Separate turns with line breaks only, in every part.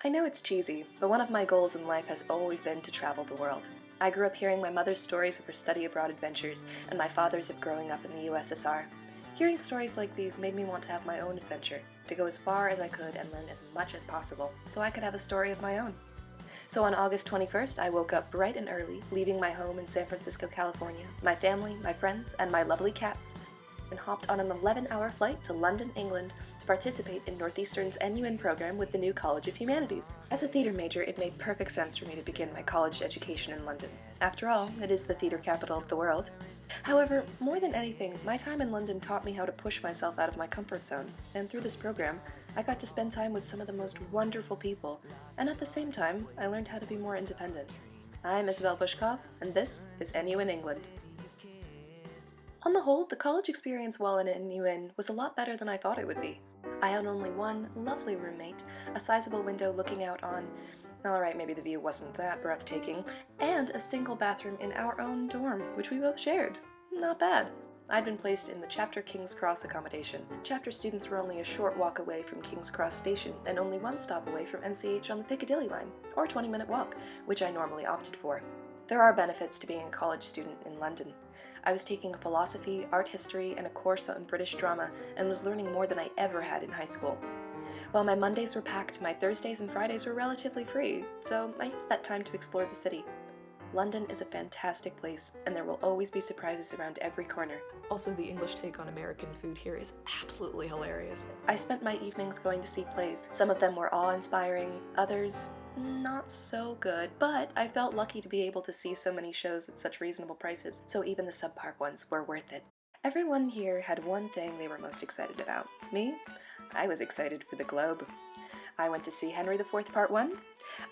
I know it's cheesy, but one of my goals in life has always been to travel the world. I grew up hearing my mother's stories of her study abroad adventures, and my father's of growing up in the USSR. Hearing stories like these made me want to have my own adventure, to go as far as I could and learn as much as possible, so I could have a story of my own. So on August 21st, I woke up bright and early, leaving my home in San Francisco, California, my family, my friends, and my lovely cats, and hopped on an 11-hour flight to London, England, to participate in Northeastern's NUN program with the new College of Humanities. As a theater major, it made perfect sense for me to begin my college education in London. After all, it is the theater capital of the world. However, more than anything, my time in London taught me how to push myself out of my comfort zone, and through this program, I got to spend time with some of the most wonderful people, and at the same time, I learned how to be more independent. I'm Isabelle Bushkov, and this is NUN England. On the whole, the college experience while in NUN was a lot better than I thought it would be. I had only one lovely roommate, a sizable window looking out on, alright, maybe the view wasn't that breathtaking, and a single bathroom in our own dorm, which we both shared. Not bad. I'd been placed in the Chapter King's Cross accommodation. Chapter students were only a short walk away from King's Cross Station and only one stop away from NCH on the Piccadilly line, or a 20-minute walk, which I normally opted for. There are benefits to being a college student in London. I was taking philosophy, art history, and a course on British drama, and was learning more than I ever had in high school. While my Mondays were packed, my Thursdays and Fridays were relatively free, so I used that time to explore the city. London is a fantastic place, and there will always be surprises around every corner.
Also, the English take on American food here is absolutely hilarious.
I spent my evenings going to see plays. Some of them were awe-inspiring, others not so good, but I felt lucky to be able to see so many shows at such reasonable prices, so even the subpar ones were worth it. Everyone here had one thing they were most excited about. Me? I was excited for the Globe. I went to see Henry IV Part 1.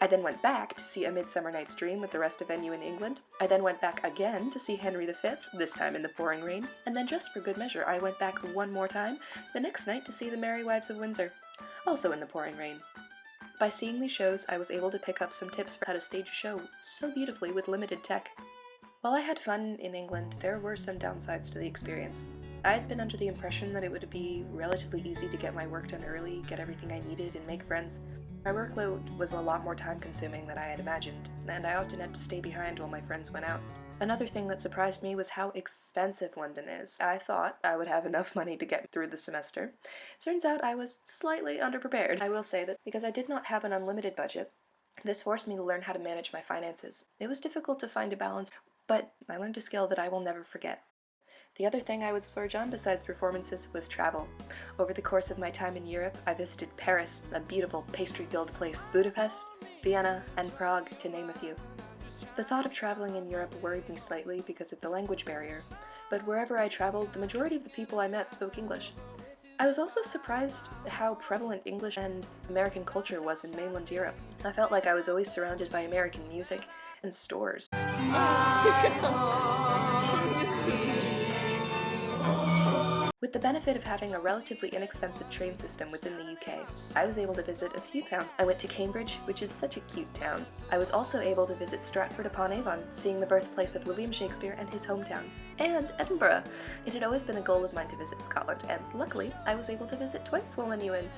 I then went back to see A Midsummer Night's Dream with the rest of NUN England. I then went back again to see Henry V, this time in the pouring rain. And then just for good measure, I went back one more time the next night to see The Merry Wives of Windsor, also in the pouring rain. By seeing these shows, I was able to pick up some tips for how to stage a show so beautifully with limited tech. While I had fun in England, there were some downsides to the experience. I had been under the impression that it would be relatively easy to get my work done early, get everything I needed, and make friends. My workload was a lot more time-consuming than I had imagined, and I often had to stay behind while my friends went out. Another thing that surprised me was how expensive London is. I thought I would have enough money to get through the semester. Turns out I was slightly underprepared. I will say that because I did not have an unlimited budget, this forced me to learn how to manage my finances. It was difficult to find a balance, but I learned a skill that I will never forget. The other thing I would splurge on besides performances was travel. Over the course of my time in Europe, I visited Paris, a beautiful pastry-filled place, Budapest, Vienna, and Prague, to name a few. The thought of traveling in Europe worried me slightly because of the language barrier, but wherever I traveled, the majority of the people I met spoke English. I was also surprised how prevalent English and American culture was in mainland Europe. I felt like I was always surrounded by American music and stores. With the benefit of having a relatively inexpensive train system within the UK, I was able to visit a few towns. I went to Cambridge, which is such a cute town. I was also able to visit Stratford-upon-Avon, seeing the birthplace of William Shakespeare and his hometown, and Edinburgh. It had always been a goal of mine to visit Scotland, and luckily, I was able to visit twice while in NUN.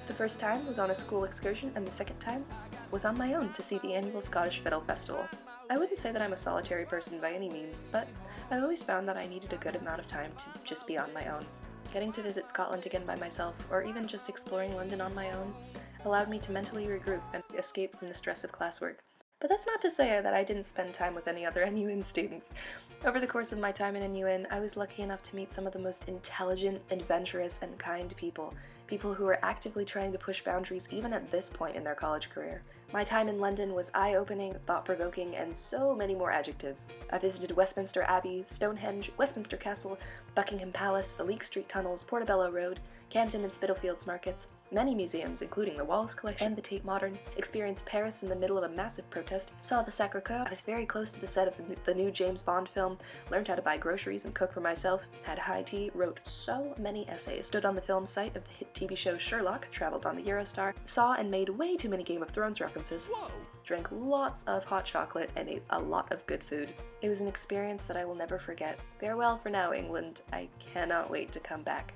The first time was on a school excursion, and the second time was on my own to see the annual Scottish Fiddle Festival. I wouldn't say that I'm a solitary person by any means, but I always found that I needed a good amount of time to just be on my own. Getting to visit Scotland again by myself, or even just exploring London on my own, allowed me to mentally regroup and escape from the stress of classwork. But that's not to say that I didn't spend time with any other NUN students. Over the course of my time in NUN, I was lucky enough to meet some of the most intelligent, adventurous, and kind people. People who are actively trying to push boundaries even at this point in their college career. My time in London was eye-opening, thought-provoking, and so many more adjectives. I visited Westminster Abbey, Stonehenge, Westminster Castle, Buckingham Palace, the Leek Street Tunnels, Portobello Road, Camden and Spitalfields markets, many museums including the Wallace Collection and the Tate Modern, experienced Paris in the middle of a massive protest, saw the Sacré-Cœur, I was very close to the set of the new James Bond film, learned how to buy groceries and cook for myself, had high tea, wrote so many essays, stood on the film site of the hit TV show Sherlock, traveled on the Eurostar, saw and made way too many Game of Thrones references, drank lots of hot chocolate, and ate a lot of good food. It was an experience that I will never forget. Farewell for now, England. I cannot wait to come back.